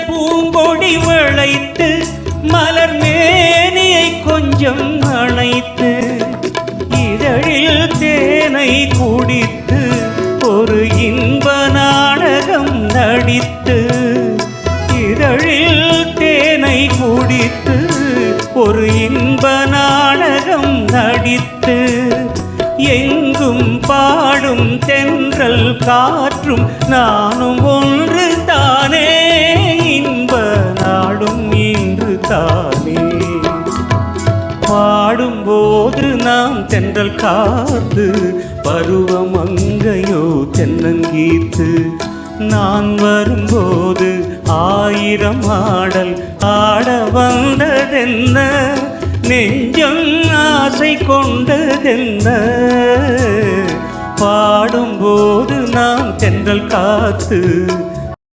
பூங்கொடி வளைத்து மலர் மேனியை கொஞ்சம் அணைத்து இதழில் தேனை குடித்து ஒரு இன்ப நாடகம் நடித்து இதழில் தேனை குடித்து ஒரு இன்ப நாடகம் நடித்து எங்கும் பாடும் தென்றல் காற்றும் நானும் ஒன்று தானே இன்ப நாடும் இன்று தானே பாடும்போது நாம் தென்றல் காத்து பருவம் அங்கையோ தென்னங்கீத்து நான் வரும்போது ஆயிரம் ஆடல் ஆட வந்ததென்ன நெஞ்சம் ஆசை கொண்டதென்ன பாடும்போது நாம் தென்றல் காத்து